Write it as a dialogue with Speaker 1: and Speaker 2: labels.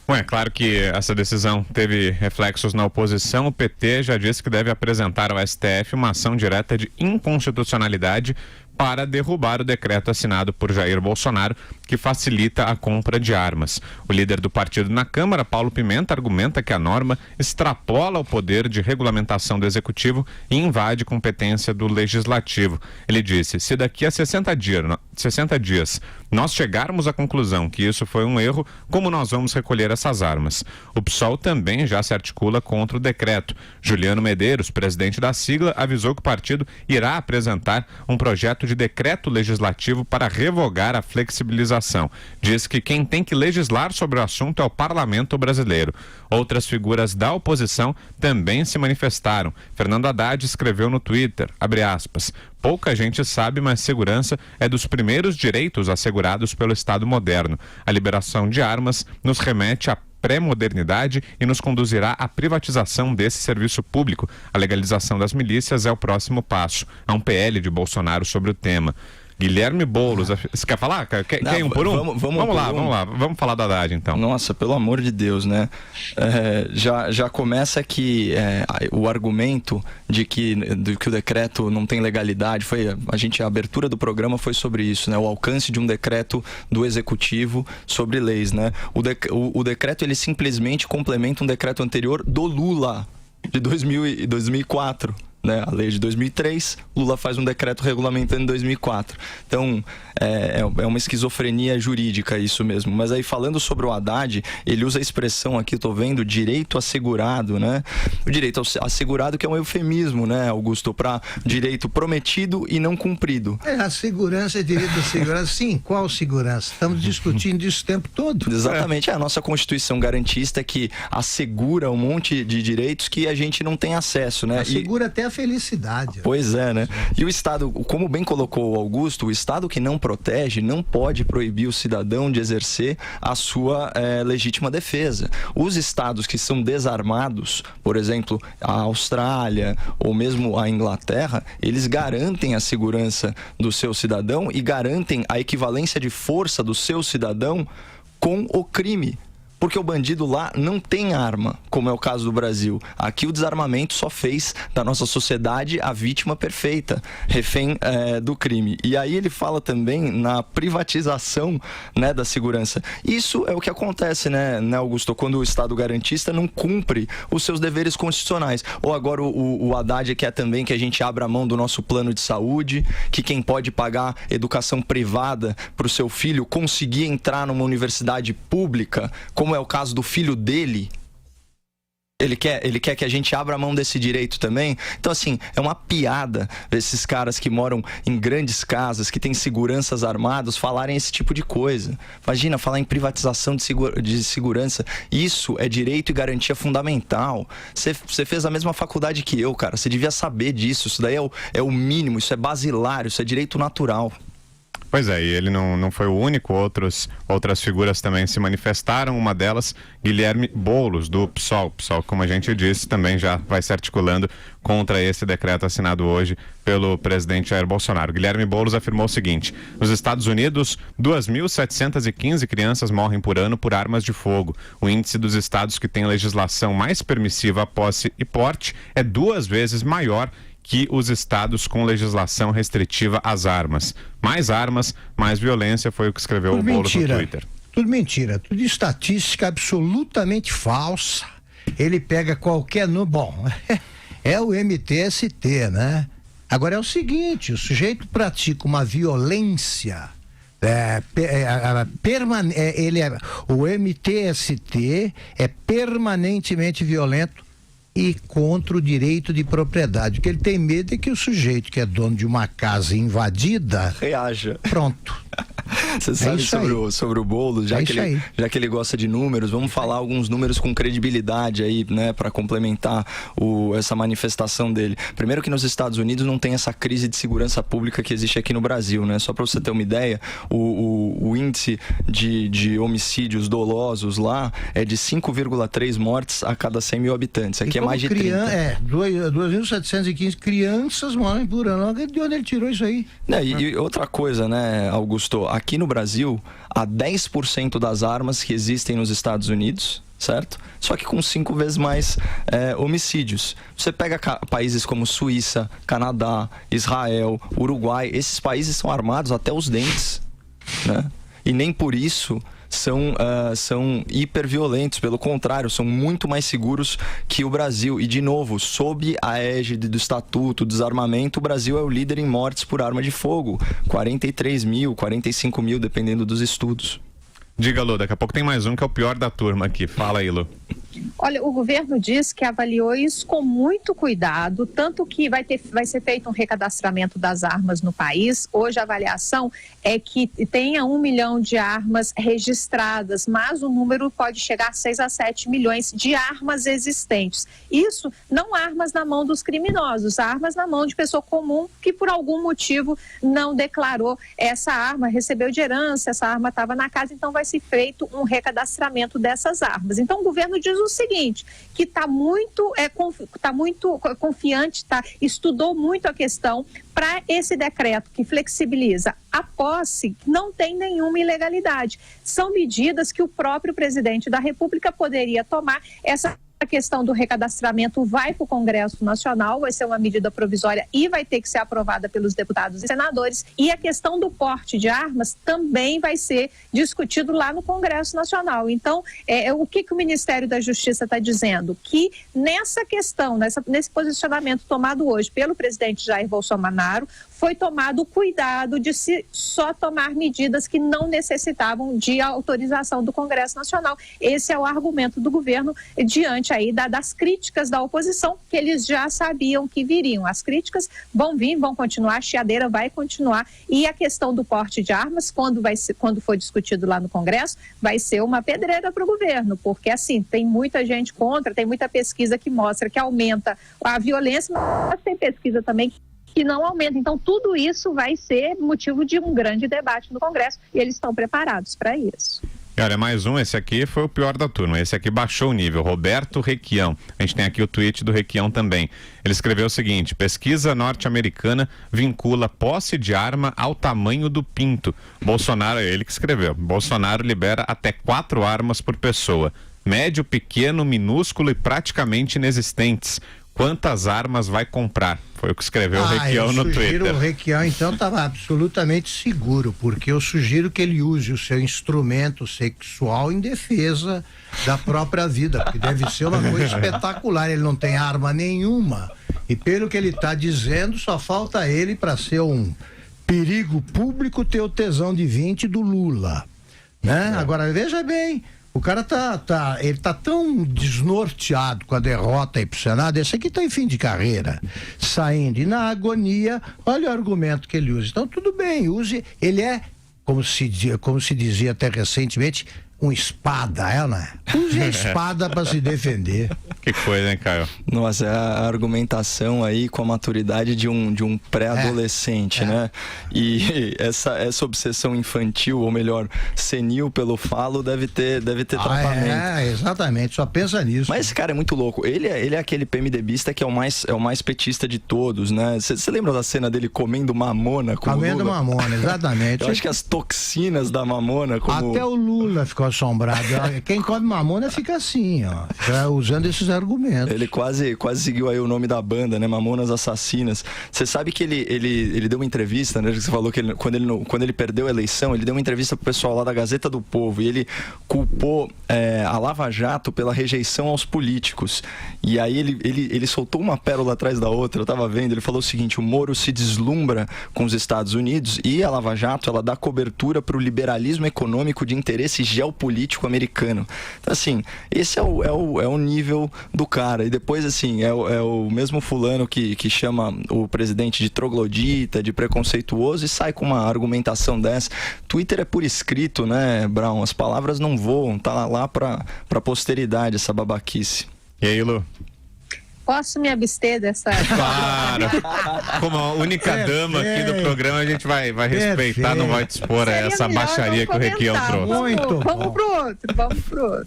Speaker 1: Bom, é claro que essa decisão teve reflexos na oposição. O PT já disse que deve apresentar ao STF uma ação direta de inconstitucionalidade para derrubar o decreto assinado por Jair Bolsonaro, que facilita a compra de armas. O líder do partido na Câmara, Paulo Pimenta, argumenta que a norma extrapola o poder de regulamentação do Executivo e invade competência do Legislativo. Ele disse: se daqui a 60 dias nós chegarmos à conclusão que isso foi um erro, como nós vamos recolher essas armas? O PSOL também já se articula contra o decreto. Juliano Medeiros, presidente da sigla, avisou que o partido irá apresentar um projeto de decreto legislativo para revogar a flexibilização. Diz que quem tem que legislar sobre o assunto é o parlamento brasileiro. Outras figuras da oposição também se manifestaram. Fernando Haddad escreveu no Twitter, abre aspas, pouca gente sabe, mas segurança é dos primeiros direitos assegurados pelo Estado moderno. A liberação de armas nos remete à pré-modernidade e nos conduzirá à privatização desse serviço público. A legalização das milícias é o próximo passo. Há um PL de Bolsonaro sobre o tema. Guilherme Boulos, você quer falar? Quer ir um por um? Vamos lá. Vamos falar da Haddad, então.
Speaker 2: Nossa, pelo amor de Deus, né? Já começa que o argumento de que o decreto não tem legalidade, a abertura do programa foi sobre isso, né? O alcance de um decreto do Executivo sobre leis, né? O decreto, ele simplesmente complementa um decreto anterior do Lula, de 2004. Né, a lei de 2003, Lula faz um decreto regulamentando em 2004. Então, é uma esquizofrenia jurídica isso mesmo. Mas aí, falando sobre o Haddad, ele usa a expressão aqui, estou vendo, direito assegurado, né? O direito assegurado, que é um eufemismo, né, Augusto, para direito prometido e não cumprido.
Speaker 3: A segurança é direito assegurado. Sim, qual segurança? Estamos discutindo isso o tempo todo.
Speaker 2: Exatamente. A nossa Constituição garantista que assegura um monte de direitos que a gente não tem acesso, né?
Speaker 3: Assegura até a felicidade.
Speaker 2: Pois é, né? E o Estado, como bem colocou o Augusto, o Estado que não protege não pode proibir o cidadão de exercer a sua legítima defesa. Os estados que são desarmados, por exemplo, a Austrália ou mesmo a Inglaterra, eles garantem a segurança do seu cidadão e garantem a equivalência de força do seu cidadão com o crime. Porque o bandido lá não tem arma, como é o caso do Brasil. Aqui o desarmamento só fez da nossa sociedade a vítima perfeita, refém do crime. E aí ele fala também na privatização, né, da segurança. Isso é o que acontece, né, Augusto, quando o Estado garantista não cumpre os seus deveres constitucionais. Ou agora o Haddad quer também que a gente abra a mão do nosso plano de saúde, que quem pode pagar educação privada para o seu filho conseguir entrar numa universidade pública, como é o caso do filho dele, ele quer que a gente abra a mão desse direito também. Então, assim, é uma piada esses caras que moram em grandes casas, que têm seguranças armados, falarem esse tipo de coisa. Imagina, falar em privatização de segurança. Isso é direito e garantia fundamental. Você fez a mesma faculdade que eu, cara. Você devia saber disso. Isso daí é o mínimo, isso é basilar, isso é direito natural.
Speaker 1: Pois é, e ele não foi o único, outras figuras também se manifestaram, uma delas, Guilherme Boulos, do PSOL. PSOL, como a gente disse, também já vai se articulando contra esse decreto assinado hoje pelo presidente Jair Bolsonaro. Guilherme Boulos afirmou o seguinte: nos Estados Unidos, 2.715 crianças morrem por ano por armas de fogo. O índice dos estados que tem legislação mais permissiva à posse e porte é 2 vezes maior que os estados com legislação restritiva às armas. Mais armas, mais violência, foi o que escreveu o Boulos no Twitter.
Speaker 3: Tudo mentira, tudo estatística absolutamente falsa. Ele pega qualquer número. Bom, é o MTST, né? Agora é o seguinte, o sujeito pratica uma violência, o MTST é permanentemente violento e contra o direito de propriedade. O que ele tem medo é que o sujeito que é dono de uma casa invadida
Speaker 2: reaja.
Speaker 3: Pronto.
Speaker 2: Você sabe sobre o Boulos, já que ele gosta de números, vamos falar alguns números com credibilidade aí, né, para complementar essa manifestação dele. Primeiro que nos Estados Unidos não tem essa crise de segurança pública que existe aqui no Brasil, né? Só para você ter uma ideia, o índice de homicídios dolosos lá é de 5,3 mortes a cada 100 mil habitantes. Aqui é mais de 30.
Speaker 3: 2.715 crianças morrem por ano. De onde ele tirou isso aí?
Speaker 2: E outra coisa, né, Augusto? Aqui no Brasil há 10% das armas que existem nos Estados Unidos, certo? Só que com 5 vezes mais homicídios. Você pega países como Suíça, Canadá, Israel, Uruguai, esses países são armados até os dentes, né? E nem por isso são hiperviolentos, pelo contrário, são muito mais seguros que o Brasil. E, de novo, sob a égide do Estatuto do Desarmamento, o Brasil é o líder em mortes por arma de fogo. 43 mil, 45 mil, dependendo dos estudos.
Speaker 1: Diga, Lu, daqui a pouco tem mais um que é o pior da turma aqui. Fala aí, Lu.
Speaker 4: Olha, o governo diz que avaliou isso com muito cuidado, tanto que vai ser feito um recadastramento das armas no país. Hoje a avaliação é que tenha 1 milhão de armas registradas, mas o número pode chegar a 6 a 7 milhões de armas existentes. Isso não armas na mão dos criminosos, armas na mão de pessoa comum que por algum motivo não declarou essa arma, recebeu de herança, essa arma estava na casa, então vai ser feito um recadastramento dessas armas. Então o governo diz o seguinte, que está muito confiante, estudou muito a questão para esse decreto que flexibiliza a posse, não tem nenhuma ilegalidade. São medidas que o próprio presidente da República poderia tomar. Essa questão do recadastramento vai para o Congresso Nacional, vai ser uma medida provisória e vai ter que ser aprovada pelos deputados e senadores. E a questão do porte de armas também vai ser discutido lá no Congresso Nacional. Então, o que o Ministério da Justiça está dizendo? Que nessa questão, nesse posicionamento tomado hoje pelo presidente Jair Bolsonaro, foi tomado o cuidado de se só tomar medidas que não necessitavam de autorização do Congresso Nacional. Esse é o argumento do governo diante aí das críticas da oposição, que eles já sabiam que viriam. As críticas vão vir, vão continuar, a chiadeira vai continuar. E a questão do porte de armas, quando for discutido lá no Congresso, vai ser uma pedreira para o governo, porque assim, tem muita gente contra, tem muita pesquisa que mostra que aumenta a violência, mas tem pesquisa também que não aumenta. Então, tudo isso vai ser motivo de um grande debate no Congresso e eles estão preparados para isso.
Speaker 1: E olha, mais um, esse aqui foi o pior da turma, esse aqui baixou o nível, Roberto Requião. A gente tem aqui o tweet do Requião também. Ele escreveu o seguinte: pesquisa norte-americana vincula posse de arma ao tamanho do pinto. Bolsonaro, é ele que escreveu, Bolsonaro libera até 4 armas por pessoa. Médio, pequeno, minúsculo e praticamente inexistentes. Quantas armas vai comprar? Foi o que escreveu o Requião no Twitter.
Speaker 3: O Requião, então, estava absolutamente seguro, porque eu sugiro que ele use o seu instrumento sexual em defesa da própria vida, porque deve ser uma coisa espetacular. Ele não tem arma nenhuma. E pelo que ele está dizendo, só falta ele para ser um perigo público ter o tesão de 20 do Lula, né? Agora, veja bem, o cara ele tá tão desnorteado com a derrota aí pro Senado, esse aqui tá em fim de carreira, saindo, e na agonia, olha o argumento que ele usa. Então, tudo bem, use, ele é, como se dizia até recentemente, um espada, né? Use a espada para se defender.
Speaker 1: Que coisa, hein, Caio?
Speaker 2: Nossa, é a argumentação aí com a maturidade de um pré-adolescente, né? E essa obsessão infantil, ou melhor, senil pelo falo, deve ter tratamento.
Speaker 3: Exatamente, só pensa nisso.
Speaker 2: Mas esse cara é muito louco. Ele é aquele PMDBista que é o mais petista de todos, né? Você lembra da cena dele comendo mamona com
Speaker 3: comendo
Speaker 2: o Lula?
Speaker 3: Mamona, exatamente.
Speaker 2: Eu acho que as toxinas da mamona...
Speaker 3: Até o Lula ficou assombrado. Quem come mamona fica assim, ó, usando esses argumentos.
Speaker 2: Ele quase seguiu aí o nome da banda, né? Mamonas Assassinas. Você sabe que ele deu uma entrevista, né? Você falou que quando ele perdeu a eleição, ele deu uma entrevista pro pessoal lá da Gazeta do Povo e ele culpou a Lava Jato pela rejeição aos políticos. E aí ele soltou uma pérola atrás da outra, eu tava vendo, ele falou o seguinte: o Moro se deslumbra com os Estados Unidos e a Lava Jato, ela dá cobertura pro liberalismo econômico de interesse geopolítico americano. Então, assim, esse é o nível do cara. E depois, assim, é o mesmo fulano que chama o presidente de troglodita, de preconceituoso, e sai com uma argumentação dessa. Twitter é por escrito, né, Brown? As palavras não voam, tá lá pra posteridade essa babaquice.
Speaker 1: E aí, Lu?
Speaker 4: Posso me abster dessa...
Speaker 1: Claro! Como a única dama aqui do programa, a gente vai respeitar, não vai dispor a essa baixaria que o Requião trouxe.
Speaker 4: Vamos pro outro.